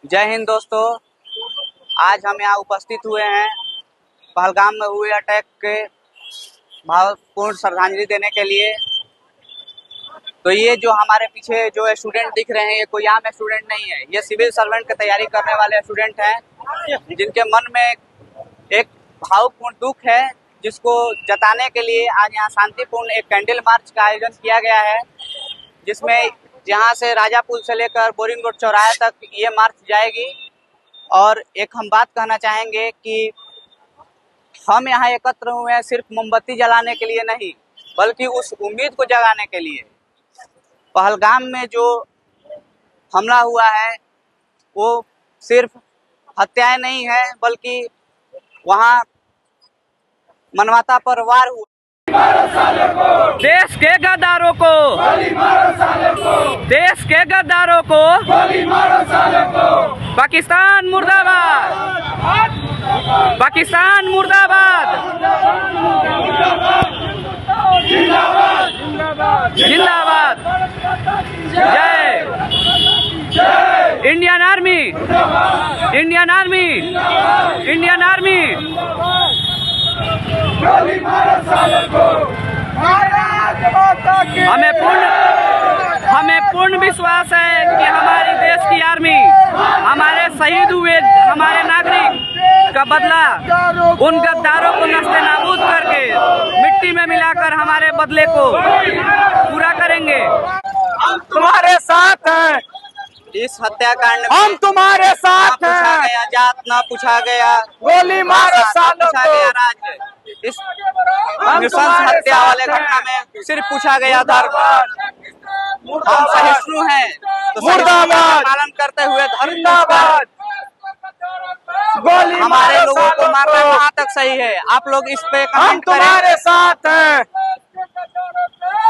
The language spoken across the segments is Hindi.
जय हिंद दोस्तों। आज हम यहाँ उपस्थित हुए हैं पहलगाम में हुए अटैक के भावपूर्ण श्रद्धांजलि देने के लिए। तो ये जो हमारे पीछे जो स्टूडेंट दिख रहे हैं, ये कोई आम स्टूडेंट नहीं है, ये सिविल सर्वेंट की तैयारी करने वाले स्टूडेंट हैं, जिनके मन में एक भावपूर्ण दुख है, जिसको जताने के लिए आज यहाँ शांतिपूर्ण एक कैंडल मार्च का आयोजन किया गया है, जिसमें जहाँ से राजा पुल से लेकर बोरिंग रोड चौराहे तक ये मार्च जाएगी। और एक हम बात कहना चाहेंगे कि हम यहाँ एकत्र हुए हैं सिर्फ मोमबत्ती जलाने के लिए नहीं, बल्कि उस उम्मीद को जगाने के लिए। पहलगाम में जो हमला हुआ है वो सिर्फ हत्याएं नहीं है, बल्कि वहाँ मानवता पर वार हुआ। देश के गद्दारों को, देश के गद्दारों को, पाकिस्तान मुर्दाबाद, पाकिस्तान मुर्दाबाद, जिंदाबाद, जय Indian army, Indian army, Indian army. हमें पूर्ण विश्वास है कि हमारी देश की आर्मी हमारे शहीद हुए हमारे नागरिक का बदला उन गद्दारों को नस्ते-नाबूद करके मिट्टी में मिलाकर हमारे बदले को पूरा करेंगे। हम तुम्हारे साथ हैं। इस हत्याकांड में हम तुम्हारे साथ हैं। पूछा गया जात, ना पूछा गया गोली मारो सालों पूछा को। गया राज्य। इस नृशंस हत्या वाले घटना में सिर्फ पूछा गया धर्म। हम सहिष्णु हैं तो सहिष्णुता का पालन करते हुए धर्म गोली हमारे मारो लोगों को सालों मारना को। कहाँ तक सही है? आप लोग इस पे हम कमेंट करें। तुम्हारे साथ हैं।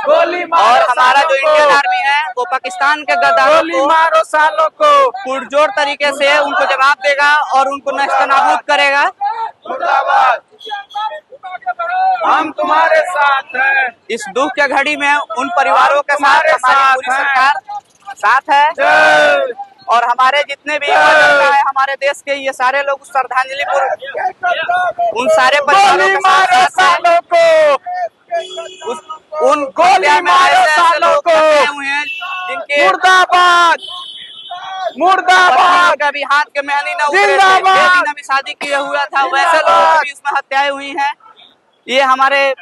गोली मारो और हमारा सालों जो को। इंडियन आर्मी है वो पाकिस्तान के गद्दारों गोली को मारो सालों को। पुरजोर तरीके से उनको जवाब देगा और उनको नस्ते-नाबूद करेगा। मुर्दाबाद। हम तुम्हारे साथ हैं। इस दुख के घड़ी में उन परिवारों के साथ तुम्हारे हमारी पूरी साथ हैं। सरकार साथ है। जय। और हमारे जितने भी जनता है हमारे देश के, ये सारे लोग श्रद्धांजलि उन सारे परिवारों गोली के मारो साथ सालों को। उन गोली मारो सालों को। हुए हैं जिनके मुर्दाबाद, मुर्दाबाद। कभी हाथ के मेहंदी न उतरे थे, जिंदाबाद। बेटी ने भी शादी किया हुआ था, वैसे लोगों की इसमें हत्याएं हुई हैं। ये हमारे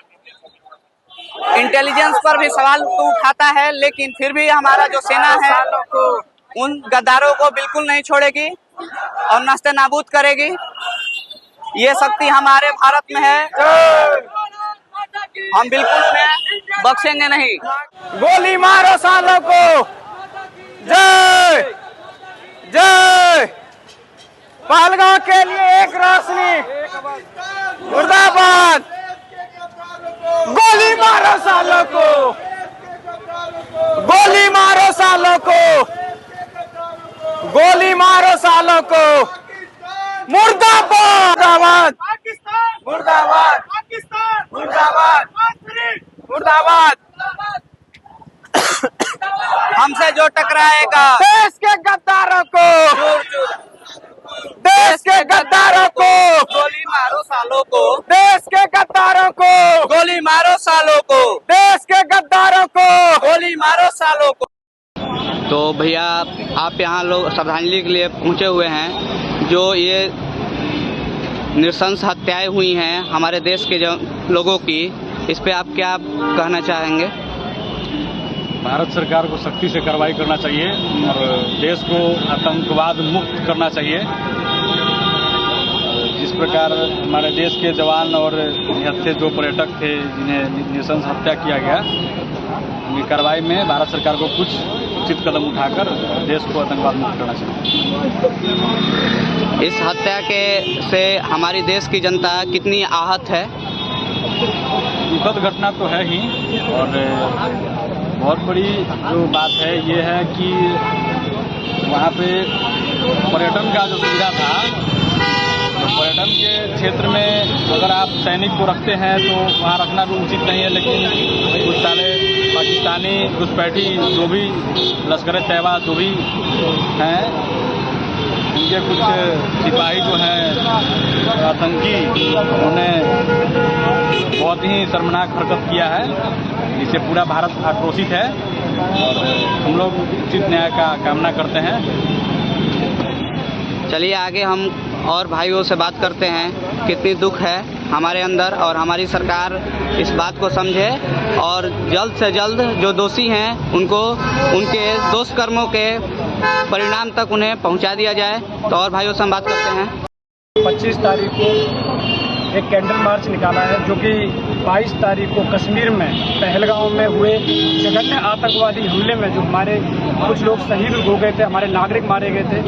इंटेलिजेंस पर भी सवाल तो उठाता है, लेकिन फिर भी हमारा जो सेना है उन गद्दारों को बिल्कुल नहीं छोड़ेगी और नस्ते नाबूद करेगी। ये शक्ति हमारे भारत में है, हम बिल्कुल उन्हें बख्शेंगे नहीं। गोली मारो सालों को। जय जय। पहलगाम के लिए एक रोशनी। मुर्दाबाद। गोली मारो सालों को। गोली मारो सालों को। गोली मारो सालों को। मुर्दाबाद, मुर्दाबाद, मुर्दाबाद, मुर्दाबाद। हमसे जो टकराएगा देश के गद्दारों को, देश के गद्दारों को, गोली मारो सालों को, देश के गद्दारों को, गोली मारो सालों को, देश के गद्दारों को, गोली मारो सालों को। तो भैया आप यहाँ लोग श्रद्धांजलि के लिए पहुँचे हुए हैं। जो ये नृशंस हत्याएं हुई हैं हमारे देश के लोगों की, इस पे आप क्या कहना चाहेंगे? भारत सरकार को सख्ती से कार्रवाई करना चाहिए और देश को आतंकवाद मुक्त करना चाहिए। जिस प्रकार हमारे देश के जवान और निहत्थे जो पर्यटक थे जिन्हें नृशंस हत्या किया गया, उनकी कार्रवाई में भारत सरकार को कुछ उचित कदम उठाकर देश को आतंकवाद मुक्त करना चाहिए। इस हत्या से हमारी देश की जनता कितनी आहत है? दुखद घटना तो है ही, और बहुत बड़ी जो बात है ये है कि वहाँ पे पर्यटन का जो सुविधा था, तो पर्यटन के क्षेत्र में अगर आप सैनिक को रखते हैं तो वहाँ रखना भी उचित नहीं है, लेकिन कुछ सारे पाकिस्तानी घुसपैठी जो भी लश्कर-ए-तैयबा जो भी हैं के कुछ सिपाही जो हैं आतंकी, उन्होंने बहुत ही शर्मनाक हरकत किया है, जिससे पूरा भारत आक्रोशित है और हम लोग उचित न्याय का कामना करते हैं। चलिए आगे हम और भाइयों से बात करते हैं, कितनी दुख है हमारे अंदर और हमारी सरकार इस बात को समझे और जल्द से जल्द जो दोषी हैं उनको उनके दोष कर्मों के परिणाम तक उन्हें पहुंचा दिया जाए। तो और भाइयों से हम बात करते हैं। 25 तारीख को एक कैंडल मार्च निकाला है, जो कि 22 तारीख को कश्मीर में पहलगांव में हुए जघन्य आतंकवादी हमले में जो हमारे कुछ लोग शहीद हो गए थे, हमारे नागरिक मारे गए थे,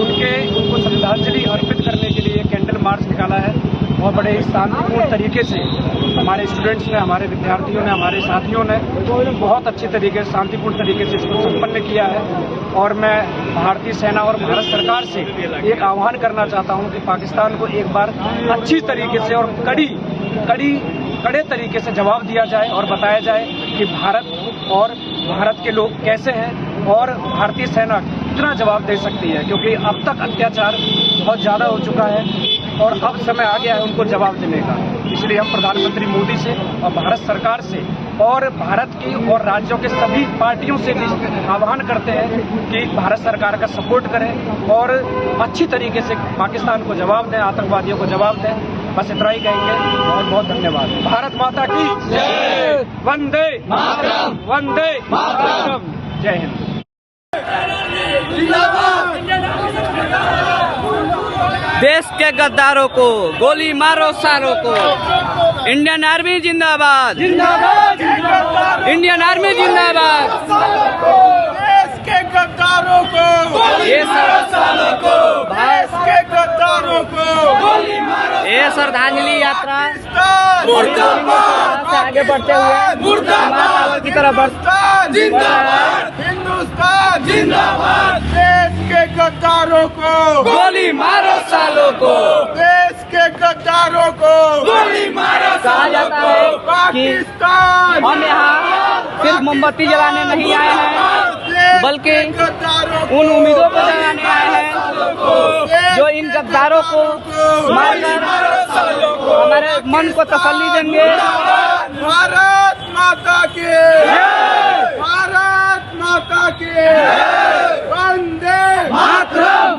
उनको श्रद्धांजलि अर्पित करने के लिए कैंडल मार्च निकाला है। बहुत बड़े शांतिपूर्ण तरीके से हमारे स्टूडेंट्स ने, हमारे विद्यार्थियों ने, हमारे साथियों ने बहुत अच्छे तरीके से, शांतिपूर्ण तरीके से इसको संपन्न किया है। और मैं भारतीय सेना और भारत सरकार से एक आह्वान करना चाहता हूं कि पाकिस्तान को एक बार अच्छी तरीके से और कड़े तरीके से जवाब दिया जाए और बताया जाए कि भारत के लोग कैसे हैं और भारतीय सेना कितना जवाब दे सकती है, क्योंकि अब तक अत्याचार बहुत ज़्यादा हो चुका है और अब समय आ गया है उनको जवाब देने का। इसलिए हम प्रधानमंत्री मोदी से और भारत सरकार से और भारत की और राज्यों के सभी पार्टियों से भी आह्वान करते हैं कि भारत सरकार का सपोर्ट करें और अच्छी तरीके से पाकिस्तान को जवाब दें, आतंकवादियों को जवाब दें। बस इतना ही कहेंगे। बहुत बहुत धन्यवाद। भारत माता की जय। वंदे मातरम, वंदे मातरम। जय हिंद। देश के गद्दारों को गोली मारो सारों को। इंडियन आर्मी जिंदाबाद, जिंदाबाद, इंडियन आर्मी जिंदाबाद। देश के गद्दारों को, ये सालों को, देश के गद्दारों को गोली मारो। ये श्रद्धांजलि यात्रा मुर्दाबाद, से आगे बढ़ते हुए मुर्दाबाद की तरफ जिंदाबाद, हिंदुस्तान जिंदाबाद। देश के गद्दारों को गोली मारो सालों को। देश के गद्दारों को गोली मारो। कहा जाता है कि पाकिस्तान हम यहाँ सिर्फ मोमबत्ती जलाने नहीं आए हैं, बल्कि उन उम्मीदों को जलाने आए हैं जो इन गद्दारों को मारकर हमारे मन को तसल्ली देंगे। भारत माता की, भारत माता की, वंदे मातरम।